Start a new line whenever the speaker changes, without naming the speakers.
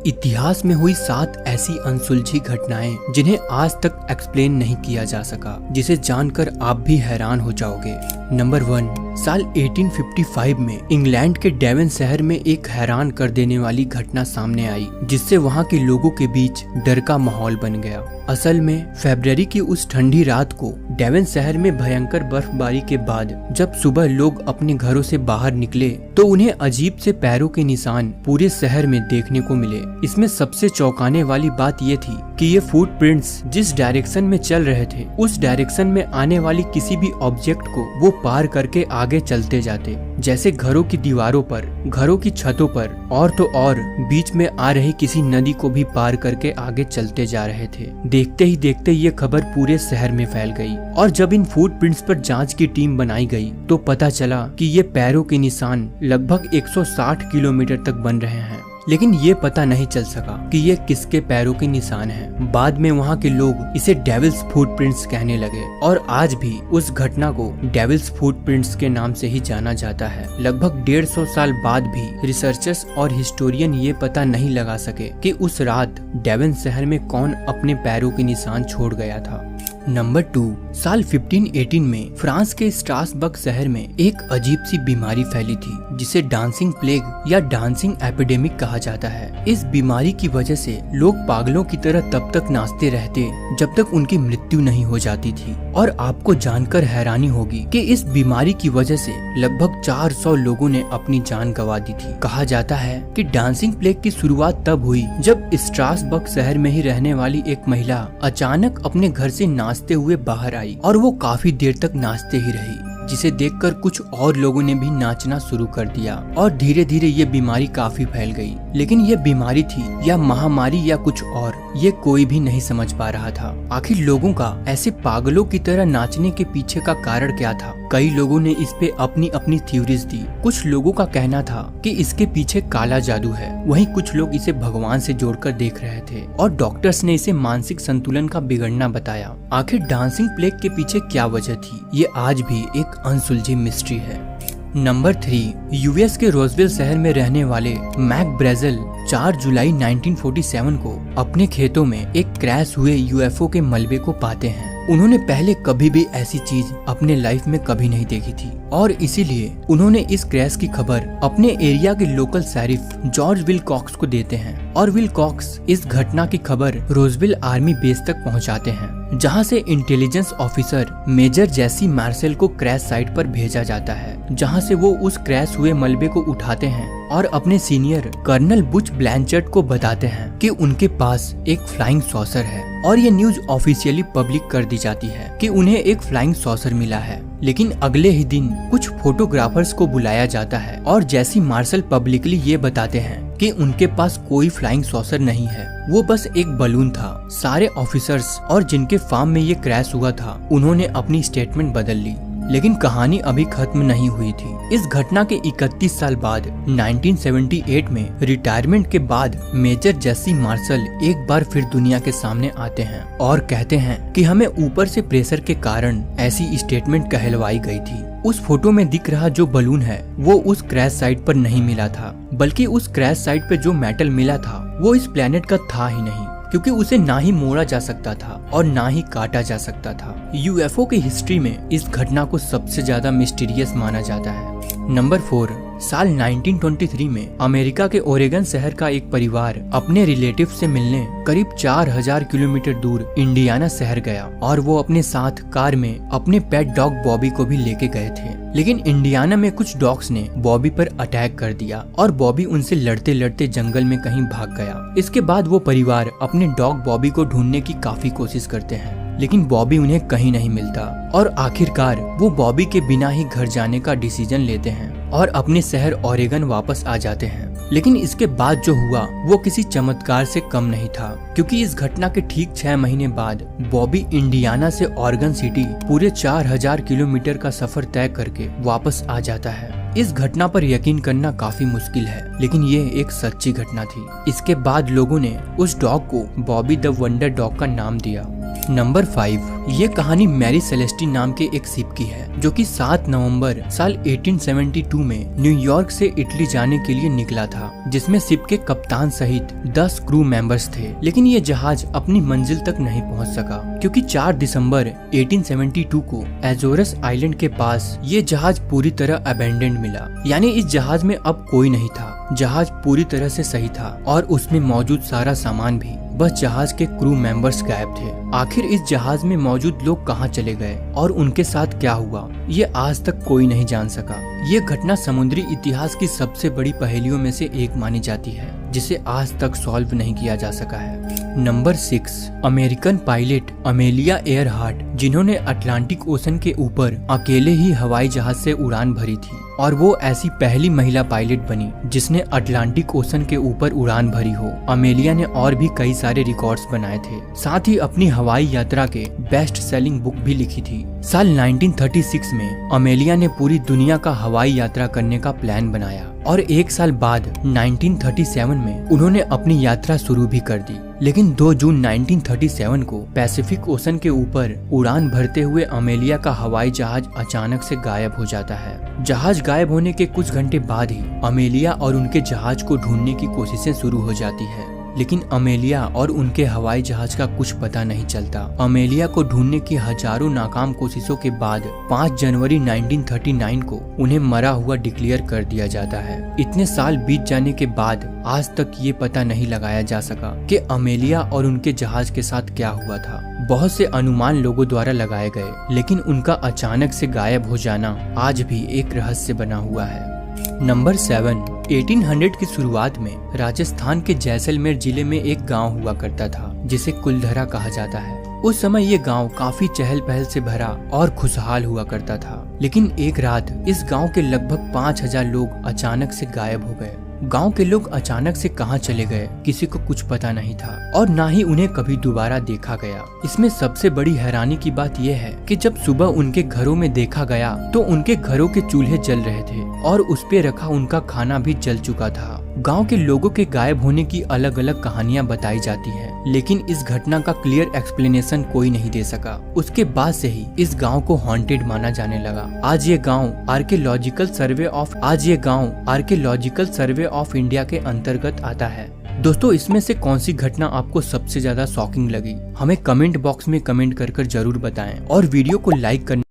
इतिहास में हुई 7 ऐसी अनसुलझी घटनाएं जिन्हें आज तक एक्सप्लेन नहीं किया जा सका, जिसे जानकर आप भी हैरान हो जाओगे। नंबर 1, साल 1855 में इंग्लैंड के डेवन शहर में एक हैरान कर देने वाली घटना सामने आई, जिससे वहां के लोगों के बीच डर का माहौल बन गया। असल में फरवरी की उस ठंडी रात को डेवन शहर में भयंकर बर्फबारी के बाद जब सुबह लोग अपने घरों से बाहर निकले तो उन्हें अजीब से पैरों के निशान पूरे शहर में देखने को मिले। इसमें सबसे चौंकाने वाली बात ये थी कि ये फुटप्रिंट्स जिस डायरेक्शन में चल रहे थे उस डायरेक्शन में आने वाली किसी भी ऑब्जेक्ट को वो पार करके आगे चलते जाते, जैसे घरों की दीवारों पर, घरों की छतों पर, और तो और बीच में आ रही किसी नदी को भी पार करके आगे चलते जा रहे थे। देखते ही देखते ये खबर पूरे शहर में फैल गई और जब इन फुटप्रिंट्स पर जांच की टीम बनाई गई तो पता चला कि ये पैरों के निशान लगभग 160 किलोमीटर तक बन रहे हैं। लेकिन ये पता नहीं चल सका कि ये किसके पैरों के निशान हैं। बाद में वहाँ के लोग इसे डेविल्स फुटप्रिंट्स कहने लगे और आज भी उस घटना को डेविल्स फुटप्रिंट्स के नाम से ही जाना जाता है। लगभग 150 साल बाद भी रिसर्चर्स और हिस्टोरियन ये पता नहीं लगा सके कि उस रात डेवन शहर में कौन अपने पैरों के निशान छोड़ गया था। नंबर 2, साल 1518 में फ्रांस के स्ट्रासबर्ग शहर में एक अजीब सी बीमारी फैली थी जिसे डांसिंग प्लेग या डांसिंग एपिडेमिक कहा जाता है। इस बीमारी की वजह से लोग पागलों की तरह तब तक नाचते रहते जब तक उनकी मृत्यु नहीं हो जाती थी। और आपको जानकर हैरानी होगी कि इस बीमारी की वजह से लगभग 400 लोगों ने अपनी जान गंवा दी थी। कहा जाता है कि डांसिंग प्लेग की शुरुआत तब हुई जब स्ट्रासबर्ग शहर में ही रहने वाली एक महिला अचानक अपने घर से नाचते हुए बाहर आई और वो काफी देर तक नाचते ही रही, जिसे देखकर कुछ और लोगों ने भी नाचना शुरू कर दिया और धीरे धीरे ये बीमारी काफी फैल गई। लेकिन ये बीमारी थी या महामारी या कुछ और, ये कोई भी नहीं समझ पा रहा था। आखिर लोगों का ऐसे पागलों की तरह नाचने के पीछे का कारण क्या था? कई लोगों ने इस पे अपनी अपनी थ्योरीज दी। कुछ लोगों का कहना था कि इसके पीछे काला जादू है, वहीं कुछ लोग इसे भगवान से जोड़कर देख रहे थे और डॉक्टर्स ने इसे मानसिक संतुलन का बिगड़ना बताया। आखिर डांसिंग प्लेग के पीछे क्या वजह थी, ये आज भी एक अनसुलझी मिस्ट्री है। नंबर 3, यूएस के रोजविल शहर में रहने वाले मैक ब्रेजल 4 जुलाई 1947 को अपने खेतों में एक क्रैश हुए यूएफओ के मलबे को पाते हैं। उन्होंने पहले कभी भी ऐसी चीज अपने लाइफ में कभी नहीं देखी थी और इसीलिए उन्होंने इस क्रैश की खबर अपने एरिया के लोकल शरीफ जॉर्ज विलकॉक्स को देते हैं और विलकॉक्स इस घटना की खबर रोजविल आर्मी बेस तक पहुंचाते हैं, जहां से इंटेलिजेंस ऑफिसर मेजर जेसी मार्शल को क्रैश साइट पर भेजा जाता है, जहां से वो उस क्रैश हुए मलबे को उठाते हैं और अपने सीनियर कर्नल बुच ब्लैंचर्ड को बताते हैं कि उनके पास एक फ्लाइंग सॉसर है और ये न्यूज ऑफिशियली पब्लिक कर दी जाती है कि उन्हें एक फ्लाइंग सॉसर मिला है। लेकिन अगले ही दिन कुछ फोटोग्राफर्स को बुलाया जाता है और जेसी मार्शल पब्लिकली ये बताते हैं कि उनके पास कोई फ्लाइंग सॉसर नहीं है, वो बस एक बलून था। सारे ऑफिसर्स और जिनके फार्म में ये क्रैश हुआ था उन्होंने अपनी स्टेटमेंट बदल ली। लेकिन कहानी अभी खत्म नहीं हुई थी। इस घटना के 31 साल बाद 1978 में रिटायरमेंट के बाद मेजर जेसी मार्शल एक बार फिर दुनिया के सामने आते हैं और कहते हैं कि हमें ऊपर से प्रेशर के कारण ऐसी स्टेटमेंट कहलवाई गई थी। उस फोटो में दिख रहा जो बलून है वो उस क्रैश साइट पर नहीं मिला था, बल्कि उस क्रैश साइट पे जो मेटल मिला था वो इस प्लेनेट का था ही नहीं, क्योंकि उसे ना ही मोड़ा जा सकता था और ना ही काटा जा सकता था। यूएफओ की हिस्ट्री में इस घटना को सबसे ज्यादा मिस्टीरियस माना जाता है। नंबर 4, साल 1923 में अमेरिका के ओरेगन शहर का एक परिवार अपने रिलेटिव से मिलने करीब 4000 किलोमीटर दूर इंडियाना शहर गया और वो अपने साथ कार में अपने पेट डॉग बॉबी को भी लेके गए थे। लेकिन इंडियाना में कुछ डॉग्स ने बॉबी पर अटैक कर दिया और बॉबी उनसे लड़ते लड़ते जंगल में कहीं भाग गया। इसके बाद वो परिवार अपने डॉग बॉबी को ढूंढने की काफी कोशिश करते हैं, लेकिन बॉबी उन्हें कहीं नहीं मिलता और आखिरकार वो बॉबी के बिना ही घर जाने का डिसीजन लेते हैं और अपने शहर ओरेगन वापस आ जाते हैं। लेकिन इसके बाद जो हुआ वो किसी चमत्कार से कम नहीं था, क्योंकि इस घटना के ठीक 6 महीने बाद बॉबी इंडियाना से ओरेगन सिटी पूरे 4000 किलोमीटर का सफर तय करके वापस आ जाता है। इस घटना पर यकीन करना काफी मुश्किल है, लेकिन ये एक सच्ची घटना थी। इसके बाद लोगों ने उस डॉग को बॉबी द वंडर डॉग का नाम दिया नंबर 5, ये कहानी मैरी सेलेस्टी नाम के एक शिप की है जो कि 7 नवंबर साल 1872 में न्यूयॉर्क से इटली जाने के लिए निकला था, जिसमें शिप के कप्तान सहित 10 क्रू मेंबर्स थे। लेकिन ये जहाज अपनी मंजिल तक नहीं पहुंच सका क्योंकि 4 दिसंबर 1872 को एजोरस आइलैंड के पास ये जहाज पूरी तरह अबेंडेंड मिला। यानी इस जहाज में अब कोई नहीं था। जहाज पूरी तरह से सही था और उसमें मौजूद सारा सामान भी, बस जहाज के क्रू मेंबर्स गायब थे। आखिर इस जहाज में मौजूद लोग कहां चले गए और उनके साथ क्या हुआ, ये आज तक कोई नहीं जान सका। ये घटना समुद्री इतिहास की सबसे बड़ी पहेलियों में से एक मानी जाती है जिसे आज तक सॉल्व नहीं किया जा सका है। Number 6, American pilot Amelia Earhart, जिन्होंने अटलांटिक ओशन के ऊपर अकेले ही हवाई जहाज से उड़ान भरी थी और वो ऐसी पहली महिला पायलट बनी जिसने अटलांटिक ओशन के ऊपर उड़ान भरी हो। अमेलिया ने और भी कई सारे रिकॉर्ड्स बनाए थे, साथ ही अपनी हवाई यात्रा के बेस्ट सेलिंग बुक भी लिखी थी। साल 1936 में अमेलिया ने पूरी दुनिया का हवाई यात्रा करने का प्लान बनाया और 1 साल बाद 1937 में उन्होंने अपनी यात्रा शुरू भी कर दी। लेकिन 2 जून 1937 को पैसिफिक ओशन के ऊपर उड़ान भरते हुए अमेलिया का हवाई जहाज अचानक से गायब हो जाता है। जहाज गायब होने के कुछ घंटे बाद ही अमेलिया और उनके जहाज को ढूंढने की कोशिशें शुरू हो जाती है, लेकिन अमेलिया और उनके हवाई जहाज का कुछ पता नहीं चलता। अमेलिया को ढूंढने की हजारों नाकाम कोशिशों के बाद 5 जनवरी 1939 को उन्हें मरा हुआ डिक्लेयर कर दिया जाता है। इतने साल बीत जाने के बाद आज तक ये पता नहीं लगाया जा सका कि अमेलिया और उनके जहाज के साथ क्या हुआ था। बहुत से अनुमान लोगों द्वारा लगाए गए, लेकिन उनका अचानक से गायब हो जाना आज भी एक रहस्य बना हुआ है। नंबर 7, 1800 की शुरुआत में राजस्थान के जैसलमेर जिले में एक गांव हुआ करता था जिसे कुलधरा कहा जाता है। उस समय ये गांव काफी चहल पहल से भरा और खुशहाल हुआ करता था। लेकिन एक रात इस गांव के लगभग 5000 लोग अचानक से गायब हो गए। गांव के लोग अचानक से कहां चले गए किसी को कुछ पता नहीं था और ना ही उन्हें कभी दोबारा देखा गया। इसमें सबसे बड़ी हैरानी की बात यह है कि जब सुबह उनके घरों में देखा गया तो उनके घरों के चूल्हे जल रहे थे और उस पे रखा उनका खाना भी जल चुका था। गांव के लोगों के गायब होने की अलग अलग कहानियां बताई जाती हैं, लेकिन इस घटना का क्लियर एक्सप्लेनेशन कोई नहीं दे सका। उसके बाद से ही इस गांव को हॉन्टेड माना जाने लगा। आज ये गांव आर्कियोलॉजिकल सर्वे ऑफ इंडिया के अंतर्गत आता है। दोस्तों, इसमें से कौन सी घटना आपको सबसे ज्यादा शॉकिंग लगी, हमें कमेंट बॉक्स में कमेंट कर जरूर बताएं और वीडियो को लाइक करने